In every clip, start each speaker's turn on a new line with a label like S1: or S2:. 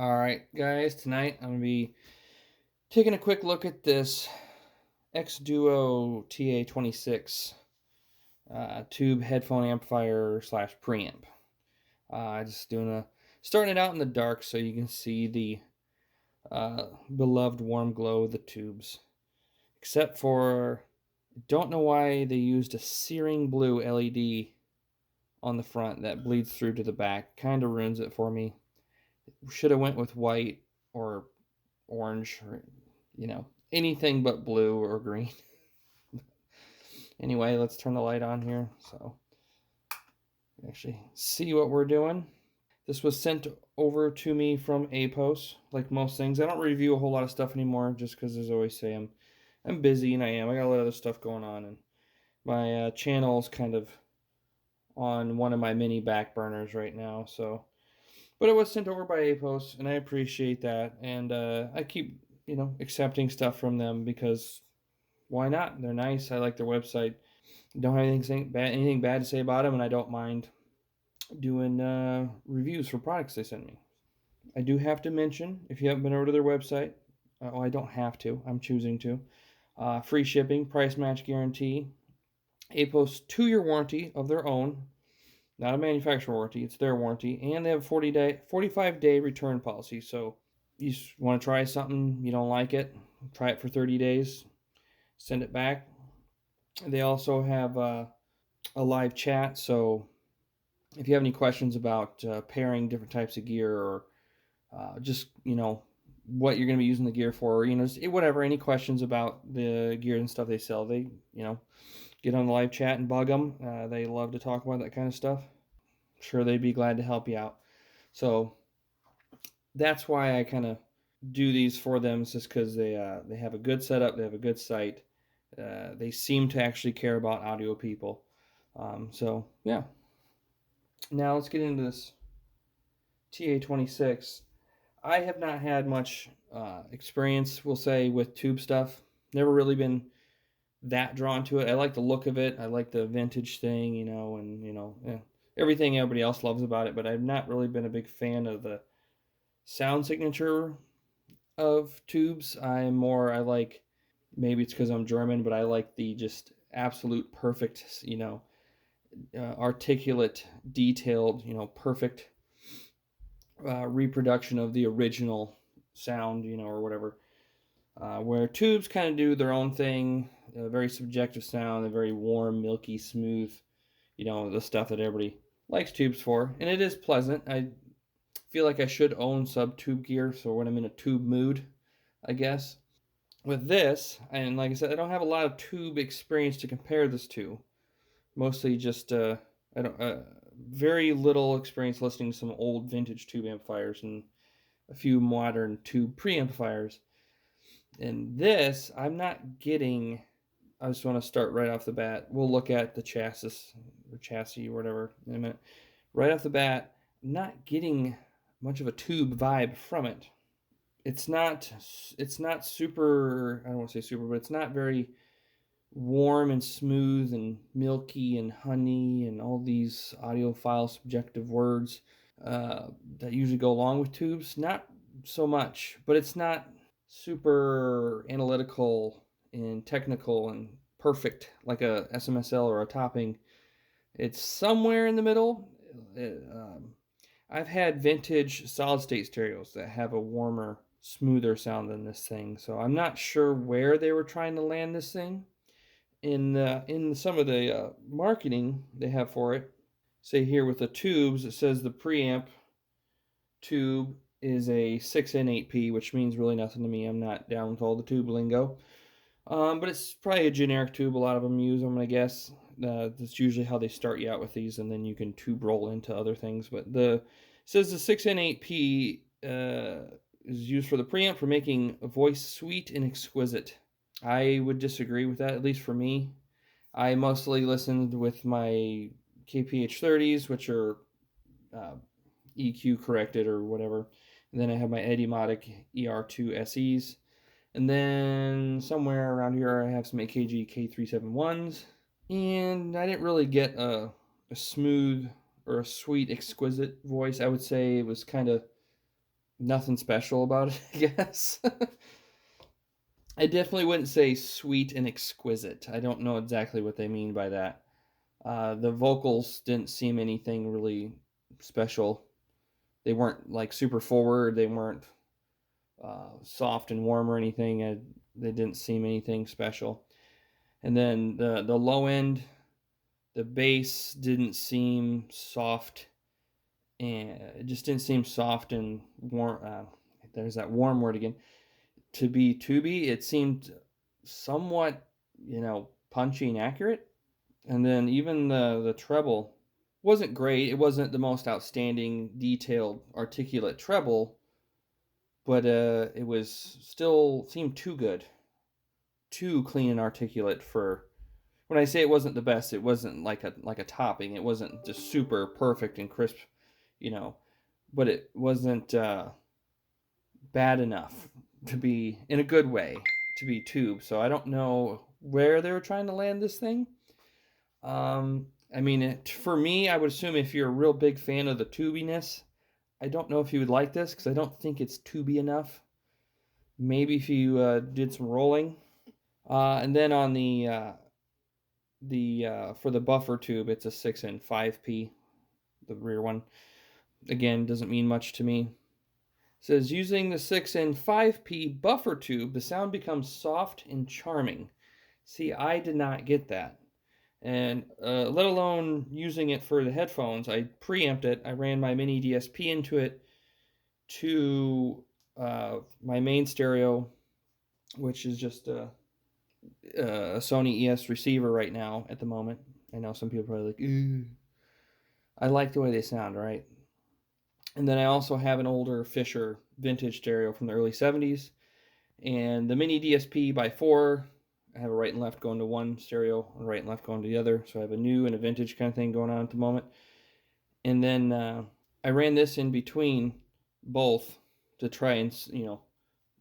S1: All right, guys, tonight I'm going to be taking a quick look at this xDuoo TA-26 tube headphone amplifier slash preamp. Just starting it out in the dark so you can see the beloved warm glow of the tubes. Except for, don't know why they used a searing blue LED on the front that bleeds through to the back. Kind of ruins it for me. Should have went with white or orange, or anything but blue or green. Anyway, let's turn the light on here so actually see what we're doing. This was sent over to me from Apos. Like most things, I don't review a whole lot of stuff anymore just because, as I always say, I'm busy, and I got a lot of other stuff going on, and my channel's kind of on one of my mini back burners right now. So, but it was sent over by Apos, and I appreciate that, and I keep accepting stuff from them because why not? They're nice. I like their website. Don't have anything bad to say about them, and I don't mind doing reviews for products they send me. I do have to mention, if you haven't been over to their website, I don't have to. I'm choosing to. Free shipping, price match guarantee, Apos 2-year warranty of their own, not a manufacturer warranty. It's their warranty, and they have a 45-day return policy. So you want to try something, you don't like it, try it for 30 days, send it back. They also have a live chat, so if you have any questions about pairing different types of gear, or just what you're going to be using the gear for, whatever, any questions about the gear and stuff they sell, they get on the live chat and bug them. They love to talk about that kind of stuff. I'm sure they'd be glad to help you out. So that's why I kind of do these for them, is just because they have a good setup, they have a good site. They seem to actually care about audio people. So yeah. Now let's get into this TA-26. I have not had much experience, we'll say, with tube stuff. Never really been that drawn to it. I like the look of it. I like the vintage thing, and everything everybody else loves about it. But I've not really been a big fan of the sound signature of tubes. I like, maybe it's because I'm German, but I like the just absolute perfect, articulate, detailed, perfect reproduction of the original sound, or whatever. Where tubes kind of do their own thing, a very subjective sound, a very warm, milky, smooth, the stuff that everybody likes tubes for. And it is pleasant. I feel like I should own sub-tube gear, so when I'm in a tube mood, I guess. With this, and like I said, I don't have a lot of tube experience to compare this to. Mostly just I don't very little experience listening to some old vintage tube amplifiers and a few modern tube preamplifiers. And this, I'm not getting. I just want to start right off the bat. We'll look at the chassis or whatever in a minute. Right off the bat, I'm not getting much of a tube vibe from it. It's not super. I don't want to say super, but it's not very warm and smooth and milky and honey and all these audiophile subjective words that usually go along with tubes. Not so much, but it's not super analytical and technical and perfect like a SMSL or a topping. It's somewhere in the middle. I've had vintage solid state stereos that have a warmer, smoother sound than this thing, so I'm not sure where they were trying to land this thing. In some of the marketing they have for it, say here with the tubes, it says the preamp tube is a 6N8P, which means really nothing to me. I'm not down with all the tube lingo. But it's probably a generic tube. A lot of them use them, I guess. That's usually how they start you out with these, and then you can tube roll into other things. But it says the 6N8P is used for the preamp for making a voice sweet and exquisite. I would disagree with that, at least for me. I mostly listened with my KPH30s, which are EQ corrected or whatever. And then I have my Idiomatic ER2 SEs. And then somewhere around here I have some AKG K371s. And I didn't really get a smooth or a sweet, exquisite voice. I would say it was kind of nothing special about it, I guess. I definitely wouldn't say sweet and exquisite. I don't know exactly what they mean by that. The vocals didn't seem anything really special. They weren't like super forward. They weren't soft and warm or anything. They didn't seem anything special. And then the low end, the bass didn't seem soft, and it just didn't seem soft and warm. There's that warm word again. To be tuby, it seemed somewhat, punchy and accurate. And then even the treble wasn't great. It wasn't the most outstanding, detailed, articulate treble, but it was still seemed too good, too clean and articulate for. When I say it wasn't the best, it wasn't like a topping. It wasn't just super perfect and crisp, you know, but it wasn't bad enough to be in a good way to be tube. So I don't know where they were trying to land this thing. I mean, for me, I would assume if you're a real big fan of the tubiness, I don't know if you would like this because I don't think it's tuby enough. Maybe if you did some rolling, and then on the for the buffer tube, it's a 6 and 5p, the rear one. Again, doesn't mean much to me. It says using the 6 and 5p buffer tube, the sound becomes soft and charming. See, I did not get that. And let alone using it for the headphones, I preamped it. I ran my mini DSP into it to my main stereo, which is just a Sony ES receiver right now at the moment. I know some people are probably like, ew. I like the way they sound, right? And then I also have an older Fisher vintage stereo from the early 70s. And the mini DSP by 4, I have a right and left going to one stereo, and right and left going to the other. So I have a new and a vintage kind of thing going on at the moment. And then I ran this in between both to try and,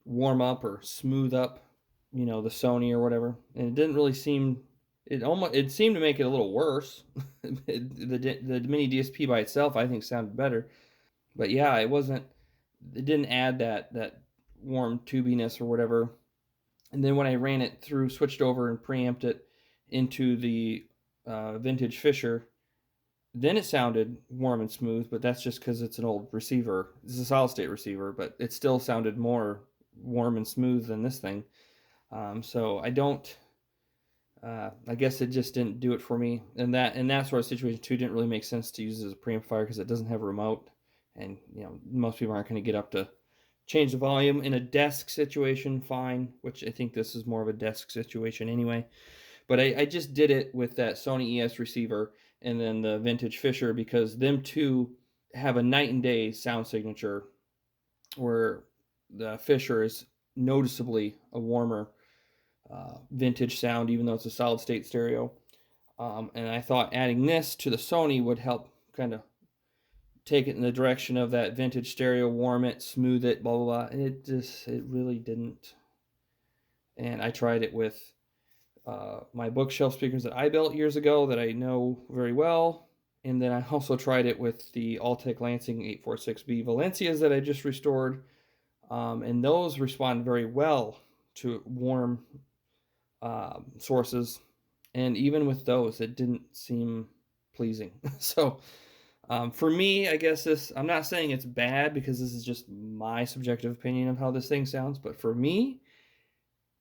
S1: warm up or smooth up, the Sony or whatever. And it didn't really seem, it seemed to make it a little worse. The mini DSP by itself, I think, sounded better. But yeah, it didn't add that warm tubiness or whatever. And then when I ran it through, switched over and preamped it into the vintage Fisher, then it sounded warm and smooth, but that's just because it's an old receiver. It's a solid state receiver, but it still sounded more warm and smooth than this thing. So I don't, I guess it just didn't do it for me. And that sort of situation too didn't really make sense to use as a preamplifier because it doesn't have a remote. And, most people aren't going to get up to change the volume. In a desk situation, fine, which I think this is more of a desk situation anyway. But I just did it with that Sony ES receiver and then the vintage Fisher because them two have a night and day sound signature where the Fisher is noticeably a warmer vintage sound, even though it's a solid state stereo. And I thought adding this to the Sony would help kind of take it in the direction of that vintage stereo, warm it, smooth it, blah, blah, blah. And it really didn't. And I tried it with my bookshelf speakers that I built years ago that I know very well. And then I also tried it with the Altec Lansing 846B Valencias that I just restored. And those respond very well to warm sources. And even with those, it didn't seem pleasing. So for me, I guess I'm not saying it's bad because this is just my subjective opinion of how this thing sounds. But for me,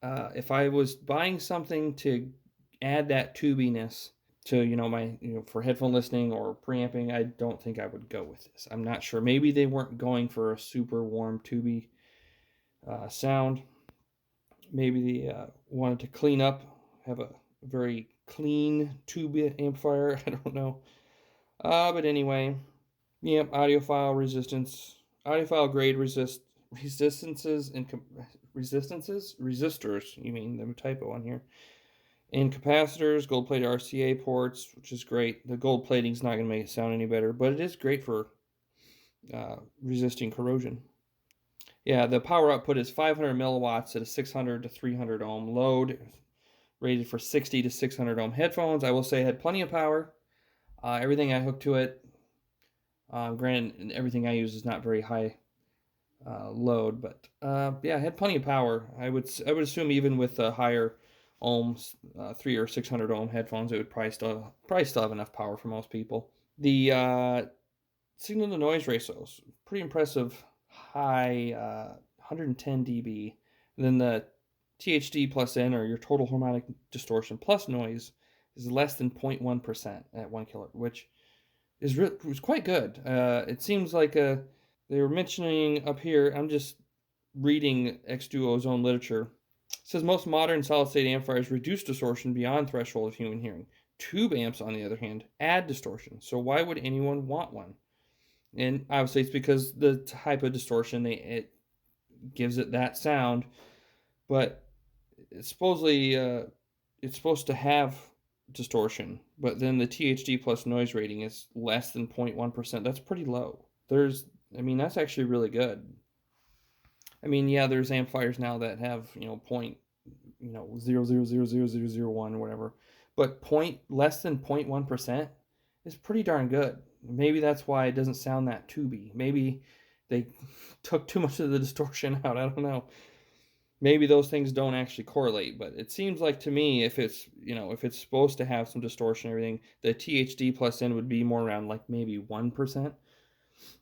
S1: if I was buying something to add that tubiness to, my, for headphone listening or preamping, I don't think I would go with this. I'm not sure. Maybe they weren't going for a super warm tuby sound. Maybe they wanted to clean up, have a very clean tube amplifier. I don't know. But anyway, yep, audiophile grade resistances and resistors. You mean the typo on here? And capacitors, gold-plated RCA ports, which is great. The gold plating is not going to make it sound any better, but it is great for resisting corrosion. Yeah, the power output is 500 milliwatts at a 600 to 300 ohm load, rated for 60 to 600 ohm headphones. I will say it had plenty of power. Everything I hooked to it, granted, everything I use is not very high load. But yeah, it had plenty of power. I would assume even with higher ohms, 300 or 600 ohm headphones, it would probably still have enough power for most people. The signal to noise ratios, pretty impressive, high 110 dB. And then the THD plus N, or your total harmonic distortion plus noise, is less than 0.1% at 1 kilohertz, which was quite good. It seems like they were mentioning up here. I'm just reading xDuoo's own literature. It says most modern solid-state amplifiers reduce distortion beyond threshold of human hearing. Tube amps, on the other hand, add distortion. So why would anyone want one? And obviously, it's because the type of distortion it gives it that sound. But it's supposedly it's supposed to have distortion, but then the THD plus noise rating is less than 0.1%. That's pretty low. That's actually really good. I mean, yeah, there's amplifiers now that have, point, 0.0000001 or whatever, but less than 0.1% is pretty darn good. Maybe that's why it doesn't sound that tuby. Maybe they took too much of the distortion out. I don't know. Maybe those things don't actually correlate, but it seems like to me, if it's supposed to have some distortion and everything, the THD plus N would be more around like maybe 1%,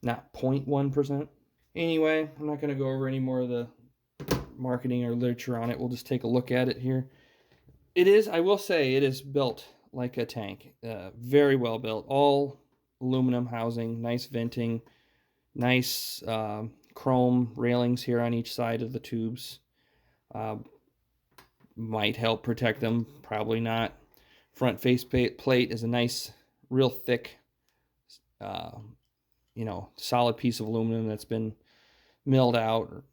S1: not 0.1%. Anyway, I'm not going to go over any more of the marketing or literature on it. We'll just take a look at it here. I will say, it is built like a tank. Very well built. All aluminum housing, nice venting, nice chrome railings here on each side of the tubes. Might help protect them, probably not. Front face plate is a nice, real thick, solid piece of aluminum that's been milled out.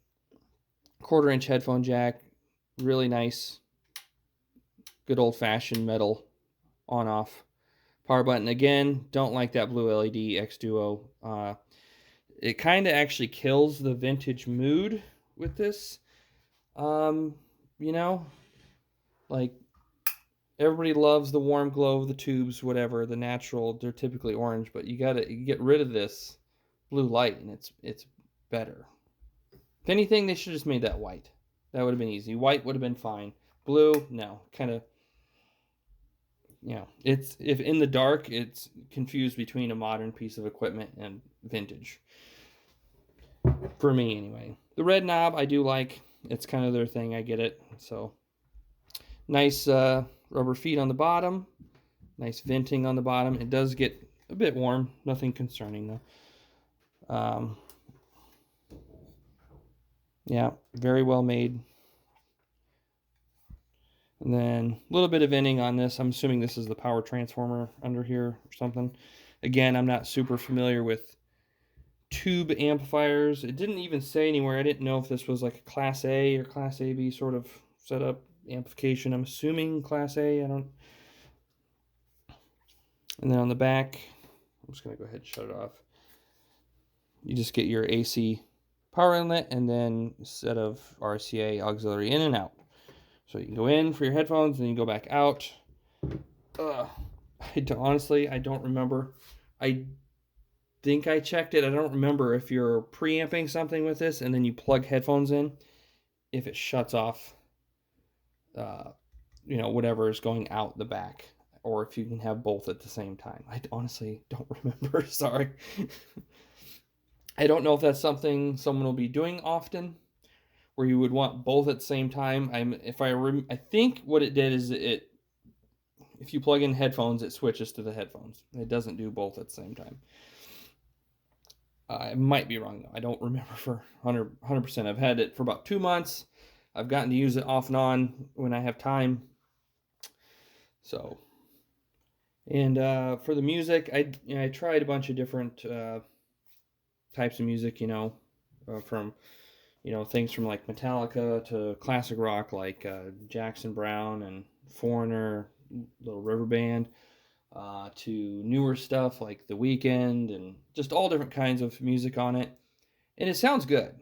S1: 1/4-inch headphone jack, really nice, good old-fashioned metal on-off. Power button, again, don't like that blue LED xDuoo. It kind of actually kills the vintage mood with this. Like, everybody loves the warm glow of the tubes, whatever, the natural, they're typically orange, but you get rid of this blue light and it's better. If anything, they should have just made that white. That would have been easy. White would have been fine. Blue, no. Kind of, if in the dark, it's confused between a modern piece of equipment and vintage. For me, anyway. The red knob, I do like. It's kind of their thing. I get it. So, nice rubber feet on the bottom. Nice venting on the bottom. It does get a bit warm. Nothing concerning, though. Yeah, very well made. And then a little bit of venting on this. I'm assuming this is the power transformer under here or something. Again, I'm not super familiar with tube amplifiers. It didn't even say anywhere. I didn't know if this was like a Class A or Class AB sort of setup amplification. I'm assuming Class A. I don't. And then on the back, I'm just going to go ahead and shut it off. You just get your AC power inlet and then a set of RCA auxiliary in and out. So you can go in for your headphones and you go back out. Honestly, I don't remember. I think I checked it. I don't remember if you're preamping something with this and then you plug headphones in, if it shuts off, whatever is going out the back, or if you can have both at the same time. I honestly don't remember. Sorry. I don't know if that's something someone will be doing often, where you would want both at the same time. I think what it did is if you plug in headphones, it switches to the headphones. It doesn't do both at the same time. I might be wrong, though. I don't remember for 100%. I've had it for about 2 months. I've gotten to use it off and on when I have time. So, and for the music, I tried a bunch of different types of music, from things from like Metallica to classic rock like Jackson Browne and Foreigner, Little River Band, to newer stuff like The Weeknd, and just all different kinds of music on it. And it sounds good.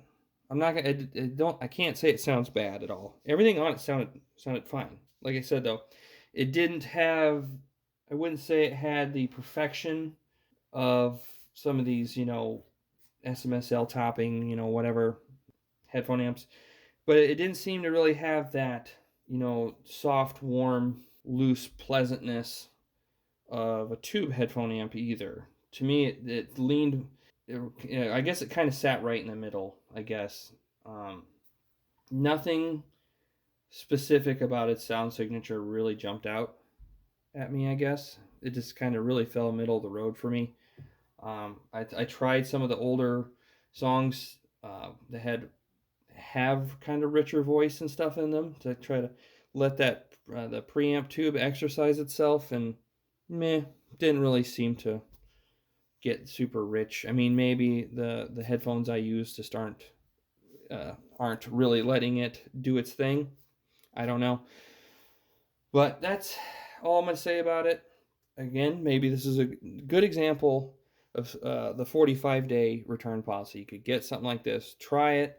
S1: I can't say it sounds bad at all. Everything on it sounded fine. Like I said, though, it didn't have, I wouldn't say it had the perfection of some of these, SMSL topping, you know, whatever, headphone amps. But it didn't seem to really have that, you know, soft, warm, loose pleasantness of a tube headphone amp either. To me, it leaned, I guess it kind of sat right in the middle, I guess. Nothing specific about its sound signature really jumped out at me, I guess. It just kind of really fell middle of the road for me. I tried some of the older songs that have kind of richer voice and stuff in them to try to let that the preamp tube exercise itself, and meh, didn't really seem to get super rich. I mean, maybe the headphones I use just aren't really letting it do its thing. I don't know, but that's all I'm gonna say about it. Again, maybe this is a good example of the 45-day return policy. You could get something like this, try it.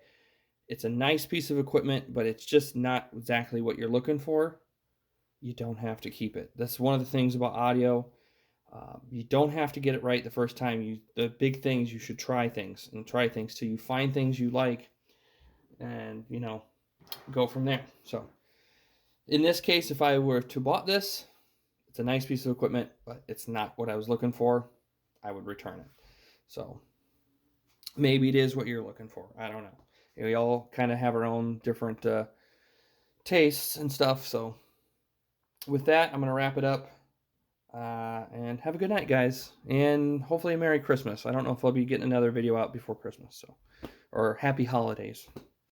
S1: It's a nice piece of equipment, but it's just not exactly what you're looking for. You don't have to keep it. That's one of the things about audio. You don't have to get it right the first time. The big things, you should try things till you find things you like, and you know, go from there. So in this case, if I were to bought this, it's a nice piece of equipment, but it's not what I was looking for. I would return it. So maybe it is what you're looking for. I don't know. We all kind of have our own different tastes and stuff. So with that, I'm going to wrap it up. And have a good night, guys. And hopefully a Merry Christmas. I don't know if I'll be getting another video out before Christmas. Or Happy Holidays.